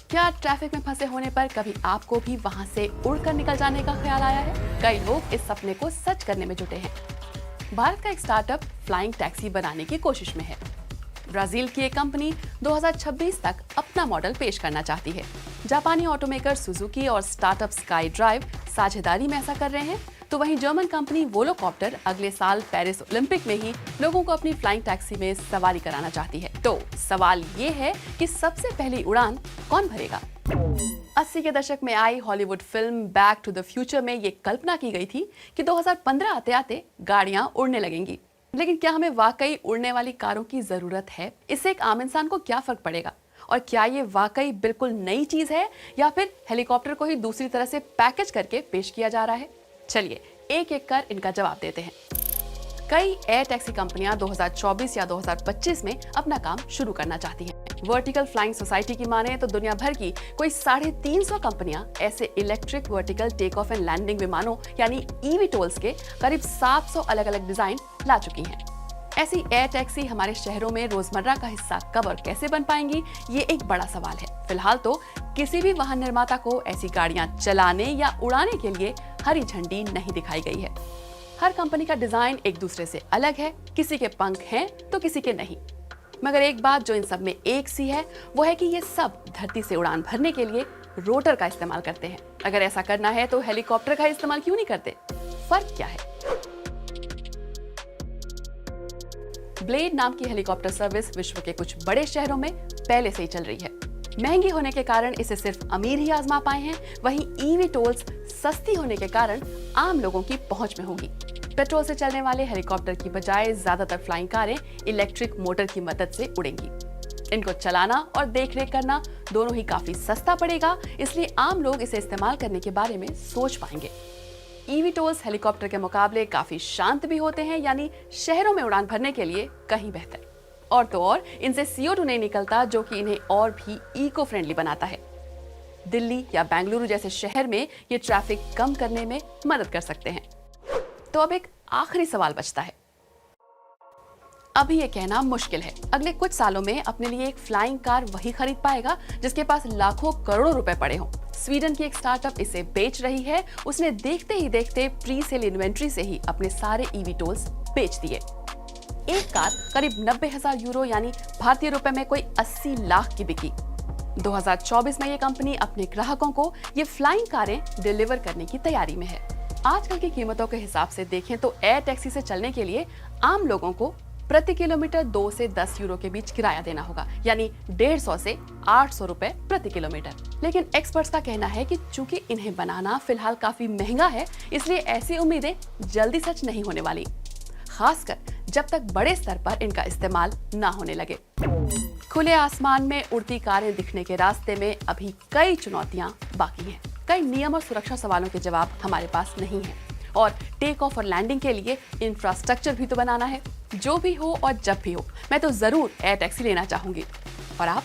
क्या ट्रैफिक में फंसे होने पर कभी आपको भी वहां से उड़कर निकल जाने का ख्याल आया है? कई लोग इस सपने को सच करने में जुटे हैं। भारत का एक स्टार्टअप फ्लाइंग टैक्सी बनाने की कोशिश में है। ब्राजील की एक कंपनी 2026 तक अपना मॉडल पेश करना चाहती है। जापानी ऑटोमेकर सुजुकी और स्टार्टअप स्काई ड्राइव साझेदारी में ऐसा कर रहे हैं, तो वहीं जर्मन कंपनी वोलोकॉप्टर अगले साल पेरिस ओलंपिक में ही लोगों को अपनी फ्लाइंग टैक्सी में सवारी कराना चाहती है। तो सवाल ये है कि सबसे पहली उड़ान कौन भरेगा? 80 के दशक में आई Hollywood film back to the future में ये कल्पना की गई थी कि 2015 आते आते गाड़ियां उड़ने लगेंगी। लेकिन क्या हमें वाकई उड़ने वाली कारों की जरूरत है? इससे एक आम इंसान को क्या फर्क पड़ेगा? और क्या ये वाकई बिल्कुल नई चीज है या फिर हेलीकॉप्टर को ही दूसरी तरह से पैकेज करके पेश किया जा रहा है? चलिए एक एक कर इनका जवाब देते हैं। कई एयर टैक्सी कंपनियां 2024 या 2025 में अपना काम शुरू करना चाहती हैं। वर्टिकल फ्लाइंग सोसाइटी की माने तो दुनिया भर की कोई 350 कंपनियां ऐसे electric vertical take off and landing विमानों यानी ईवीटोल्स के करीब 700 अलग अलग डिजाइन ला चुकी हैं। ऐसी एयर टैक्सी हमारे शहरों में रोजमर्रा का हिस्सा कब और कैसे बन पाएंगी, ये एक बड़ा सवाल है। फिलहाल तो किसी भी वाहन निर्माता को ऐसी गाड़ियां चलाने या उड़ाने के लिए हरी झंडी नहीं दिखाई गई है। हर कंपनी का डिजाइन एक दूसरे से अलग है, किसी के पंख हैं तो किसी के नहीं। मगर एक बात जो इन सब में एक सी है, वो है कि ये सब धरती से उड़ान भरने के लिए रोटर का इस्तेमाल करते हैं। अगर ऐसा करना है तो हेलीकॉप्टर का इस्तेमाल क्यों नहीं करते? फर्क क्या है? ब्लेड नाम की हेलीकॉप्टर सर्विस विश्व के कुछ बड़े शहरों में पहले से ही चल रही है। महंगी होने के कारण इसे सिर्फ अमीर ही आजमा पाए हैं। वहीं ईवीटोल्स सस्ती होने के कारण आम लोगों की पहुंच में होगी। पेट्रोल से चलने वाले हेलीकॉप्टर की बजाय ज्यादातर फ्लाइंग कारें इलेक्ट्रिक मोटर की मदद से उड़ेंगी। इनको चलाना और देखरेख करना दोनों ही काफी सस्ता पड़ेगा, इसलिए आम लोग इसे इस्तेमाल करने के बारे में सोच पाएंगे। ईवीटोल्स हेलीकॉप्टर के मुकाबले काफी शांत भी होते हैं, यानी शहरों में उड़ान भरने के लिए कहीं बेहतर। और तो और इनसे CO2 नहीं निकलता, जो कि इन्हें और भी इको फ्रेंडली बनाता है। दिल्ली या बेंगलुरु जैसे शहर में ये ट्रैफिक कम करने में मदद कर सकते हैं। तो अब एक आखिरी सवाल बचता है। अभी ये कहना मुश्किल है, अगले कुछ सालों में अपने लिए एक फ्लाइंग कार वही खरीद पाएगा जिसके पास लाखों करोड़ों रुपए पड़े हों। स्वीडन की एक स्टार्टअप इसे बेच रही है। उसने देखते ही देखते प्री सेल इन्वेंट्री से ही अपने सारे ईवीटोल्स बेच दिए। एक कार करीब 90,000 यूरो यानी भारतीय रुपए में कोई 80 लाख की बिकी। 2024 में ये कंपनी अपने ग्राहकों को ये फ्लाइंग कारें डिलीवर करने की तैयारी में है। आजकल की कीमतों के हिसाब से देखें तो एयर टैक्सी से चलने के लिए आम लोगों को प्रति किलोमीटर 2 से 10 यूरो के बीच किराया देना होगा, यानी 150 से 800 रुपए प्रति किलोमीटर। लेकिन एक्सपर्ट्स का कहना है कि चूंकि इन्हें बनाना फिलहाल काफी महंगा है, इसलिए ऐसी उम्मीदें जल्दी सच नहीं होने वाली, खासकर जब तक बड़े स्तर पर इनका इस्तेमाल ना होने लगे। खुले आसमान में उड़ती कारें दिखने के रास्ते में अभी कई चुनौतियां बाकी हैं। कई नियम और सुरक्षा सवालों के जवाब हमारे पास नहीं है, और टेक ऑफ और लैंडिंग के लिए इंफ्रास्ट्रक्चर भी तो बनाना है। जो भी हो और जब भी हो, मैं तो जरूर एयर टैक्सी लेना चाहूंगी। और आप?